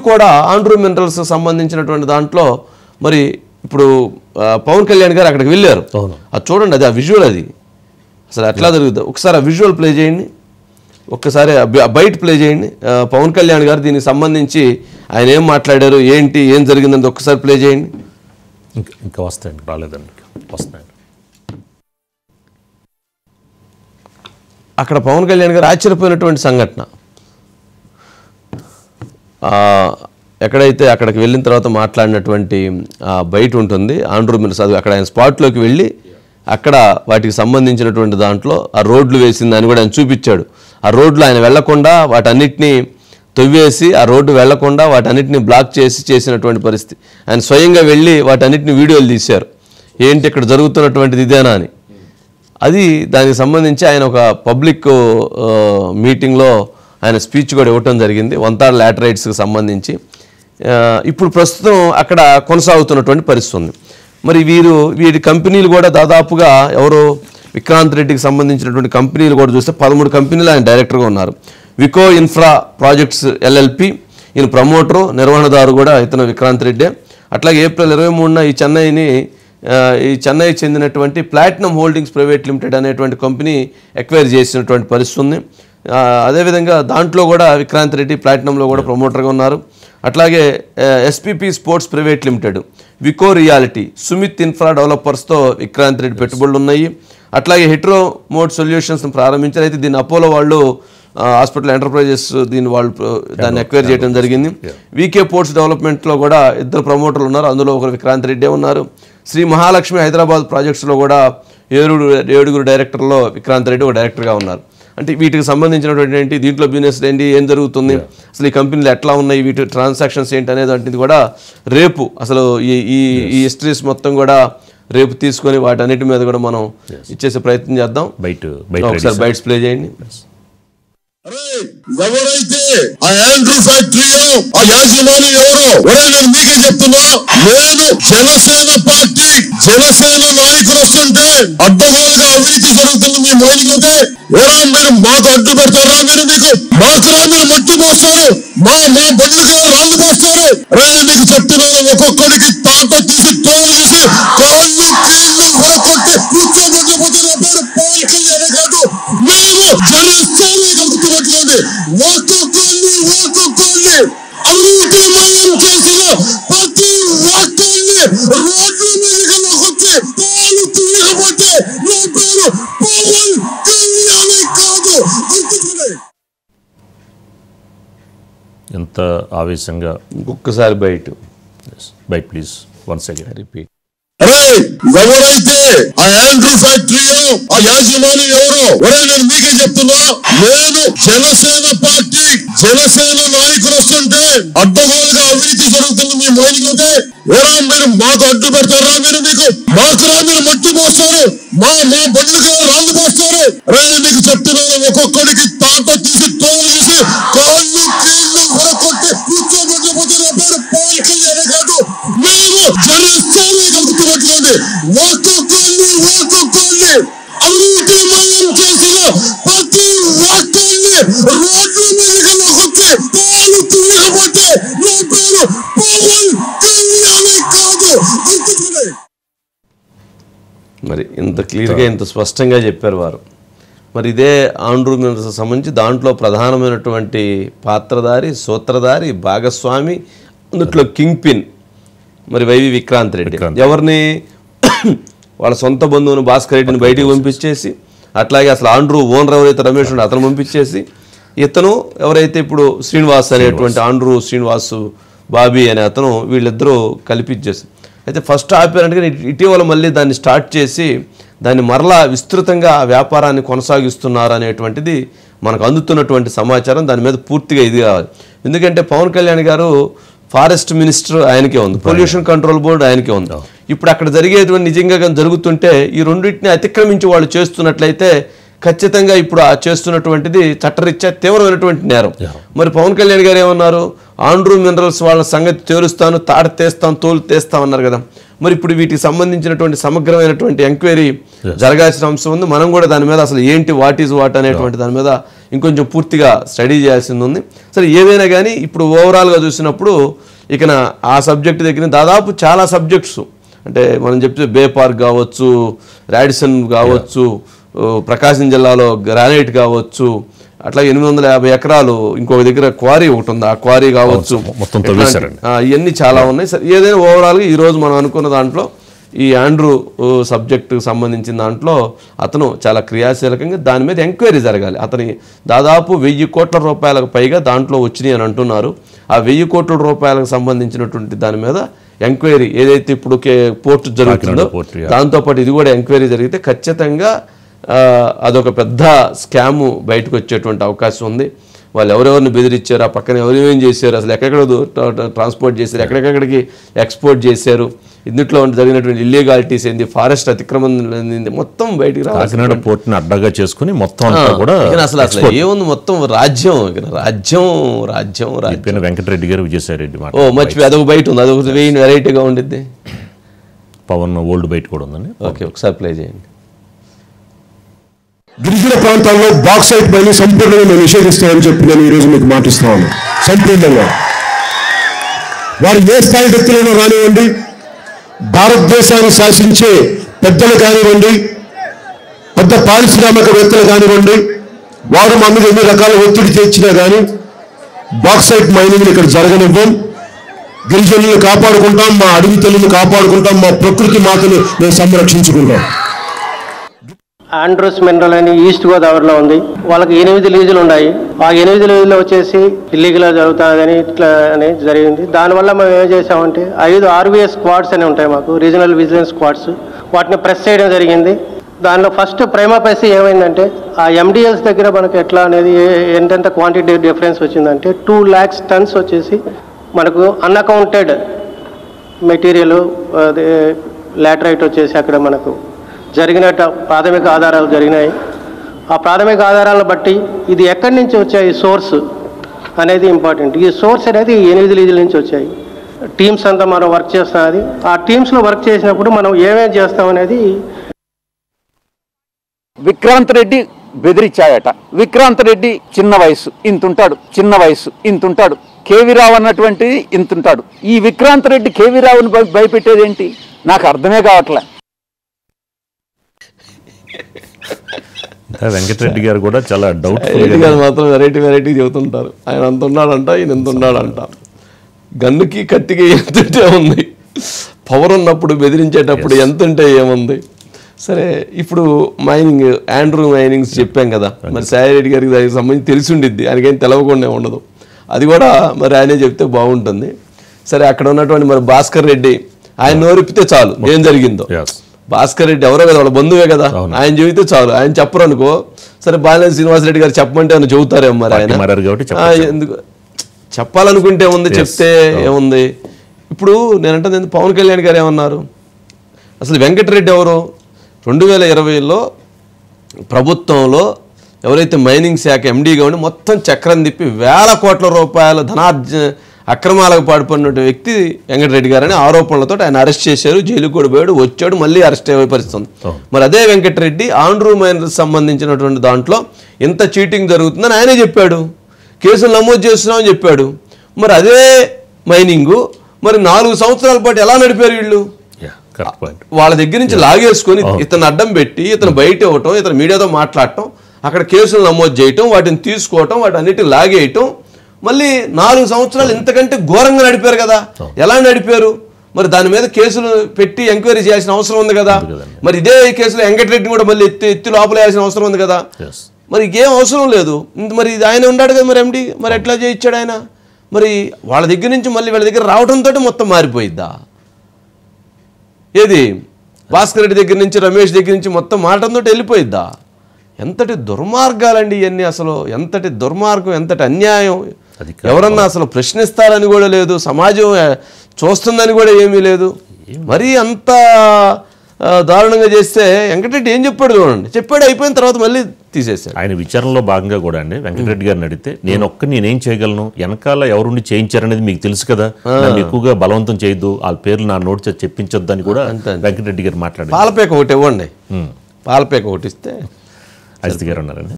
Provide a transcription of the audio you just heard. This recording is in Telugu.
కూడా ఆండ్రూ మినరల్స్ సంబంధించినటువంటి దాంట్లో మరి ఇప్పుడు పవన్ కళ్యాణ్ గారు అక్కడికి వెళ్ళారు. అది చూడండి, అది ఆ విజువల్, అది అసలు ఎట్లా జరుగుతుంది ఒకసారి ఆ విజువల్ ప్లే చేయండి, ఒక్కసారి బయట ప్లే చేయండి. పవన్ కళ్యాణ్ గారు దీనికి సంబంధించి ఆయన ఏం మాట్లాడారు, ఏంటి, ఏం జరిగిందని ఒక్కసారి ప్లే చేయండి. ఇంకా వస్తాయండి, రాలేదండి, వస్తాయండి. అక్కడ పవన్ కళ్యాణ్ గారు ఆశ్చర్యపోయినటువంటి సంఘటన, ఎక్కడైతే అక్కడికి వెళ్ళిన తర్వాత మాట్లాడినటువంటి బయట ఉంటుంది ఆండ్రూ మినరల్స్, అది అక్కడ ఆయన స్పాట్లోకి వెళ్ళి అక్కడ వాటికి సంబంధించినటువంటి దాంట్లో ఆ రోడ్లు వేసింది అని కూడా ఆయన చూపించాడు. ఆ రోడ్లు ఆయన వెళ్లకుండా వాటన్నిటినీ తవ్వేసి, ఆ రోడ్డు వెళ్లకుండా వాటన్నిటిని బ్లాక్ చేసినటువంటి పరిస్థితి. ఆయన స్వయంగా వెళ్ళి వాటన్నిటిని వీడియోలు తీశారు, ఏంటి ఇక్కడ జరుగుతున్నటువంటిది ఇదేనా అని. అది దానికి సంబంధించి ఆయన ఒక పబ్లిక్ మీటింగ్లో ఆయన స్పీచ్ కూడా ఇవ్వటం జరిగింది, వంతాడ లాటరైట్స్కి సంబంధించి. ఇప్పుడు ప్రస్తుతం అక్కడ కొనసాగుతున్నటువంటి పరిస్థితి ఉంది. మరి వీటి కంపెనీలు కూడా దాదాపుగా ఎవరో విక్రాంత్ రెడ్డికి సంబంధించినటువంటి కంపెనీలు కూడా చూస్తే 13 కంపెనీలు ఆయన డైరెక్టర్గా ఉన్నారు. వికో ఇన్ఫ్రా ప్రాజెక్ట్స్ LLP, ఈయన ప్రమోటరు, నిర్వహణదారు కూడా ఇతను విక్రాంత్ రెడ్డే. అట్లాగే ఏప్రిల్ 23న ఈ చెన్నై చెందినటువంటి ప్లాటినం హోల్డింగ్స్ ప్రైవేట్ లిమిటెడ్ అనేటువంటి కంపెనీ ఎక్వైర్ చేసినటువంటి పరిస్థితి ఉంది. అదేవిధంగా దాంట్లో కూడా విక్రాంత్ రెడ్డి ప్లాటినంలో కూడా ప్రమోటర్గా ఉన్నారు. అట్లాగే SPP sports private limited, Vico Realty, Sumit infra డెవలపర్స్తో విక్రాంత్ రెడ్డి పెట్టుబడులు ఉన్నాయి. అట్లాగే హెట్రో మోడ్ సొల్యూషన్స్ని ప్రారంభించారు. అయితే దీన్ని అపోలో వాళ్ళు హాస్పిటల్ ఎంటర్ప్రైజెస్ దాన్ని ఎక్వైర్ చేయడం జరిగింది. వీకే పోర్ట్స్ డెవలప్మెంట్లో కూడా 2 ప్రమోటర్లు ఉన్నారు, అందులో ఒకరు విక్రాంత్ రెడ్డి ఉన్నారు. శ్రీ మహాలక్ష్మి హైదరాబాద్ ప్రాజెక్ట్స్లో కూడా 7 డైరెక్టర్లో విక్రాంత్ రెడ్డి ఒక డైరెక్టర్గా ఉన్నారు. అంటే వీటికి సంబంధించినటువంటి ఏంటి, దీంట్లో బిజినెస్ ఏంటి, ఏం జరుగుతుంది, అసలు ఈ కంపెనీలు ఎట్లా ఉన్నాయి, వీటి ట్రాన్సాక్షన్స్ ఏంటి అనేది అంటే కూడా రేపు అసలు ఈ హిస్టరీస్ మొత్తం కూడా రేపు తీసుకొని వాటన్నిటి మీద కూడా మనం ఇచ్చేసే ప్రయత్నం చేద్దాం. ఒకసారి బైట్స్ ప్లే చేయండి. ఎవరైతే ఆ ఆండ్రూ ఫ్యాక్టరీలో ఆ యాజమాని ఎవరో నేను మీకే చెప్తున్నా, నేను జనసేన పార్టీ జనసేన నాయకులు వస్తుంటే అడ్డగోలుగా అవినీతి జరుగుతుంది మీ మైనింగ్ అయితే మీరు మాకు అడ్డు పెడతారా, మీరు మీరు మట్టి పోస్తారు, మా బండ్లకి రాళ్ళు పోస్తారు. మీకు చెప్తున్నాను, ఒక్కొక్కడికి తాట తీసి తోలు తీసి కాళ్ళు కీళ్ళు కొట్టి కూర్చోబెట్టకపోతే నా పేరు పవన్ కళ్యాణ్ కాదు. మేము జనసేన గుర్తుపెట్టుకోండి, ఒక్కొక్కరిని అవినీతిమయం చేసిన ప్రతి ఒక్కరిని రోడ్ల మీదకి వచ్చి తాను తీయకపోతే నా పేరు పవన్ కళ్యాణ్ కాదు. ఎంత ఆవేశంగా ఒక్కసారి బయట ప్లీజ్ వన్స్ అగైన్ రిపీట్. ఎవరైతే ఆ ఆండ్రూ ఫ్యాక్టరీలో ఆ యాజమాని ఎవరో నేను మీకే చెప్తున్నా, నేను జనసేన పార్టీ జనసేన నాయకులు వస్తుంటే అడ్డగోలుగా అవినీతి జరుగుతుంది మీ మైనింగ్ అయితే మీరు మాకు అడ్డు పెడతారా, మీరు మట్టి పోస్తారు, మా బండ్లకి రాళ్ళు పోస్తారు. మీకు చెప్తున్నాను, ఒక్కొక్కడికి తాట తీసి తోలు తీసి కాళ్ళు కీళ్ళు కొట్టి కూర్చోబెట్టకపోతే నా పేరు పవన్ కళ్యాణ్ కాదు. మేము జనసేన గుర్తుపెట్టుకోండి, ఒక్కొక్కరిని అవినీతిమయం చేసిన ప్రతి ఒక్కరిని రోడ్ల మీదకి వచ్చి తాను తీయకపోతే నా పేరు పవన్ కళ్యాణ్ కాదు. మరి ఇంత క్లియర్గా ఇంత స్పష్టంగా చెప్పారు వారు. మరి ఇదే ఆండ్రూ మినరల్స్ సంబంధించి దాంట్లో ప్రధానమైనటువంటి పాత్రధారి, సూత్రధారి, భాగస్వామి, అందుట్లో కింగ్ పిన్ మరి వైవి విక్రాంత్ రెడ్డి. ఎవరిని వాళ్ళ సొంత బంధువుని భాస్కర్ రెడ్డిని బయటికి పంపించేసి, అట్లాగే అసలు ఆండ్రూ ఓనర్ ఎవరైతే రమేష్ ఉంటే అతను పంపించేసి, ఇతను ఎవరైతే ఇప్పుడు శ్రీనివాస్ అనేటువంటి ఆండ్రూ శ్రీనివాస్ బాబీ అనే అతను, వీళ్ళిద్దరూ కల్పించేసి అయితే ఫస్ట్ ఆపారంటే ఇటీవల మళ్ళీ దాన్ని స్టార్ట్ చేసి దాన్ని మరలా విస్తృతంగా వ్యాపారాన్ని కొనసాగిస్తున్నారు అనేటువంటిది మనకు అందుతున్నటువంటి సమాచారం. దాని మీద పూర్తిగా ఇది కావాలి. ఎందుకంటే పవన్ కళ్యాణ్ గారు ఫారెస్ట్ మినిస్టర్ ఆయనకే ఉంది, పొల్యూషన్ కంట్రోల్ బోర్డు ఆయనకే ఉంది. ఇప్పుడు అక్కడ జరిగేటువంటి నిజంగా జరుగుతుంటే ఈ రెండింటిని అతిక్రమించి వాళ్ళు చేస్తున్నట్లయితే ఖచ్చితంగా ఇప్పుడు ఆ చేస్తున్నటువంటిది చట్టరీత్యా తీవ్రమైనటువంటి నేరం. మరి పవన్ కళ్యాణ్ గారు ఏమన్నారు, ఆండ్రూ మినరల్స్ వాళ్ళ సంగతి తేలుస్తాను, తాట తీస్తాను, తోలు తీస్తామన్నారు కదా. మరి ఇప్పుడు వీటికి సంబంధించినటువంటి సమగ్రమైనటువంటి ఎంక్వైరీ జరగాల్సిన అంశం ఉంది. మనం కూడా దాని మీద అసలు ఏంటి, వాట్ ఈజ్ వాట్ అనేటువంటి దాని మీద ఇంకొంచెం పూర్తిగా స్టడీ చేయాల్సింది ఉంది. సరే ఏదైనా కానీ ఇప్పుడు ఓవరాల్గా చూసినప్పుడు ఇక ఆ సబ్జెక్ట్ దగ్గర దాదాపు చాలా సబ్జెక్ట్స్ అంటే మనం చెప్తే బే పార్క్ కావచ్చు, రాడిసన్ కావచ్చు, ప్రకాశం జిల్లాలో గ్రానైట్ కావచ్చు, అట్లా 850 ఎకరాలు ఇంకొక దగ్గర క్వారీ ఒకటి ఉంది, ఆ క్వారీ కావచ్చు, ఇవన్నీ చాలా ఉన్నాయి. సరే ఏదైనా ఓవరాల్గా ఈరోజు మనం అనుకున్న దాంట్లో ఈ ఆండ్రూ సబ్జెక్టుకు సంబంధించిన దాంట్లో అతను చాలా క్రియాశీలకంగా దాని మీద ఎంక్వైరీ జరగాలి. అతని దాదాపు 1000 కోట్ల రూపాయలకు పైగా దాంట్లో వచ్చినాయి అని అంటున్నారు. ఆ 1000 కోట్ల రూపాయలకు సంబంధించినటువంటి దాని మీద ఎంక్వైరీ ఏదైతే ఇప్పుడు పోర్టు జరుగుతుందో దాంతోపాటు ఇది కూడా ఎంక్వైరీ జరిగితే ఖచ్చితంగా అదొక పెద్ద స్కాము బయటకు వచ్చేటువంటి అవకాశం ఉంది. వాళ్ళు ఎవరెవరిని బెదిరించారు, ఆ పక్కన ఎవరేం చేశారు, అసలు ఎక్కడెక్కడ ట్రాన్స్పోర్ట్ చేశారు, ఎక్కడెక్కడికి ఎక్స్పోర్ట్ చేశారు, ఇందులో జరిగినటువంటి ఇల్లీగాలిటీస్ ఏంది, ఫారెస్ట్ అతిక్రమణ మొత్తం బయటికి రావాలి. పోర్టుని అడ్డగా చేసుకుని మొత్తం కూడా అసలు ఏముంది మొత్తం రాజ్యం రాజ్యం రాజ్యం రాజ్యం. వెంకటరెడ్డి గారు, విజయసాయిరెడ్డి మర్చిపోయి అదొక బయట ఉంది, అదొక వెరైటీగా ఉండిద్ది. పవన్ ఓల్డ్ బయట కూడా ఉందండి. ఓకే, ఒకసారి ప్లే చేయండి. గిరిజన ప్రాంతాల్లో బాక్సైట్ మైనింగ్ సంపూర్ణంగా మేము నిషేధిస్తామని చెప్పి నేను ఈరోజు మీకు మాటిస్తున్నాను. సంపూర్ణంగా వారు ఏ స్థాయి వ్యక్తులను రానివ్వండి, భారతదేశాన్ని శాసించే పెద్దలు కానివ్వండి, పెద్ద పారిశ్రామికవేత్తలు కానివ్వండి, వారు మా మీద ఎన్ని రకాల ఒత్తిడి తెచ్చినా కానీ బాక్సైట్ మైనింగ్ ఇక్కడ జరగనివ్వం. గిరిజనులను కాపాడుకుంటాం, మా అడవి తల్లిని కాపాడుకుంటాం, మా ప్రకృతి మాతను మేము సంరక్షించుకుంటాం. ఆండ్రూస్ మినరల్ అని ఈస్ట్ గోదావరిలో ఉంది. వాళ్ళకి 8 లీజులు ఉన్నాయి. ఆ 8 లీజులు వచ్చేసి ఇల్లీగల్గా జరుగుతుందని ఇట్లా అని జరిగింది. దానివల్ల మేము ఏం చేసామంటే 5 RVS స్క్వాడ్స్ అని ఉంటాయి మాకు, రీజనల్ విజిలెన్స్ స్క్వాడ్స్, వాటిని ప్రెస్ చేయడం జరిగింది. దానిలో ఫస్ట్ ప్రైమా పైసి ఏమైందంటే ఆ MDLs దగ్గర మనకు ఎట్లా అనేది ఎంతెంత క్వాంటిటీ డిఫరెన్స్ వచ్చిందంటే 2 lakhs tons వచ్చేసి మనకు అన్అకౌంటెడ్ మెటీరియల్ లాటరైట్ వచ్చేసి అక్కడ మనకు జరిగినట్టు ప్రాథమిక ఆధారాలు జరిగినాయి. ఆ ప్రాథమిక ఆధారాలను బట్టి ఇది ఎక్కడి నుంచి వచ్చాయి సోర్స్ అనేది ఇంపార్టెంట్. ఈ సోర్స్ అనేది 8 లీజుల నుంచి వచ్చాయి. టీమ్స్ అంతా మనం వర్క్ చేస్తాం. అది ఆ టీమ్స్లో వర్క్ చేసినప్పుడు మనం ఏమేమి చేస్తాం అనేది. విక్రాంత్ రెడ్డి బెదిరించాయట. విక్రాంత్ రెడ్డి చిన్న వయసు ఇంతుంటాడు, చిన్న వయసు ఇంతుంటాడు. కేవీ రావు అన్నటువంటిది ఇంతుంటాడు. ఈ విక్రాంత్ రెడ్డి కేవీ రావుని భయపెట్టేది ఏంటి నాకు అర్థమే కావట్లే. వెంకటరెడ్డి గారు కూడా చాలా డౌట్ మాత్రం వెరైటీ చెబుతుంటారు. ఆయన అంత ఉన్నాడంట, ఈయన ఎంత ఉన్నాడంట. గన్నుకి కత్తికి ఎంతుంటే ఉంది, పవర్ ఉన్నప్పుడు బెదిరించేటప్పుడు ఎంత ఉంటే ఏముంది. సరే ఇప్పుడు మైనింగ్ ఆండ్రూ మైనింగ్స్ చెప్పాం కదా, మరి సాయిరెడ్డి గారికి దానికి సంబంధించి తెలిసి ఉండిద్ది, ఆయనకేం తెలవకుండా ఉండదు. అది కూడా మరి ఆయనే చెప్తే బాగుంటుంది. సరే అక్కడ ఉన్నటువంటి మరి భాస్కర్ రెడ్డి ఆయన నోరిపితే చాలు ఏం జరిగిందో. భాస్కర్ రెడ్డి ఎవరో కదా, వాళ్ళ బంధువే కదా, ఆయన చెబితే చాలు. ఆయన చెప్పరు అనుకో, సరే బాలినేని శ్రీనివాసరెడ్డి గారు చెప్పమంటే ఆయన చెబుతారేమో. మరి ఆయన ఎందుకు చెప్పాలనుకుంటే ఏముంది, చెప్తే ఏముంది. ఇప్పుడు నేనంటే పవన్ కళ్యాణ్ గారు ఏమన్నారు, అసలు వెంకటరెడ్డి ఎవరు 2020లో ప్రభుత్వంలో ఎవరైతే మైనింగ్ శాఖ MDగా ఉండి మొత్తం చక్రం తిప్పి 1000 కోట్ల రూపాయల అక్రమాలకు పాల్పడిన వ్యక్తి వెంకటరెడ్డి గారని ఆరోపణలతో ఆయన అరెస్ట్ చేశారు, జైలుకు కూడా పోయాడు, వచ్చాడు, మళ్ళీ అరెస్ట్ అయ్యే పరిస్థితుంది. మరి అదే వెంకటరెడ్డి ఆండ్రూ మైనర్స్ సంబంధించినటువంటి దాంట్లో ఇంత చీటింగ్ జరుగుతుందని ఆయనే చెప్పాడు, కేసులు నమోదు చేస్తున్నామని చెప్పాడు. మరి అదే మైనింగు మరి 4 సంవత్సరాల పాటు ఎలా నడిపారు వీళ్ళు? వాళ్ళ దగ్గర నుంచి లాగేసుకొని ఇతను అడ్డం పెట్టి ఇతను బయట ఇవ్వటం, ఇతను మీడియాతో మాట్లాడటం, అక్కడ కేసులు నమోదు చేయటం, వాటిని తీసుకోవటం, వాటన్నిటిని లాగేయటం, మళ్ళీ 4 సంవత్సరాలు ఇంతకంటే ఘోరంగా నడిపారు కదా. ఎలా నడిపారు? మరి దాని మీద కేసులు పెట్టి ఎంక్వైరీ చేయాల్సిన అవసరం ఉంది కదా. మరి ఇదే కేసులో వెంకటరెడ్డిని కూడా మళ్ళీ ఎత్తి లోపల వేయాల్సిన అవసరం ఉంది కదా. మరి ఇంకేం అవసరం లేదు. మరి ఆయన ఉన్నాడు కదా మరి MD, మరి ఎట్లా చేయించాడు ఆయన? మరి వాళ్ళ దగ్గర నుంచి మళ్ళీ వీళ్ళ దగ్గర రావడంతో మొత్తం మారిపోయిద్దా? ఏది భాస్కర్ రెడ్డి దగ్గర నుంచి రమేష్ దగ్గర నుంచి మొత్తం మాటంతో వెళ్ళిపోయిద్దా? ఎంతటి దుర్మార్గాలండి ఇవన్నీ, అసలు ఎంతటి దుర్మార్గం, ఎంతటి అన్యాయం. ఎవరన్నా అసలు ప్రశ్నిస్తారని కూడా లేదు, సమాజం చూస్తుందని కూడా ఏమీ లేదు. మరీ అంత దారుణంగా చేస్తే వెంకటరెడ్డి ఏం చెప్పాడు చూడండి, చెప్పాడు, అయిపోయిన తర్వాత మళ్ళీ తీసేశాడు. ఆయన విచారణలో భాగంగా కూడా అండి వెంకటరెడ్డి గారిని అడిగితే నేనేం చేయగలను, వెనకాల ఎవరుండి చేయించారనేది మీకు తెలుసు కదా, నన్ను ఎక్కువగా బలవంతం చేయొద్దు, వాళ్ళ పేర్లు నా నోట్ చెప్పించొద్దు అని కూడా వెంకటరెడ్డి గారు మాట్లాడారు. పాలపేక ఒకటి ఇవ్వండి, పాలపేక ఒకటి ఇస్తే అజిత్ గారు ఉన్నారండి.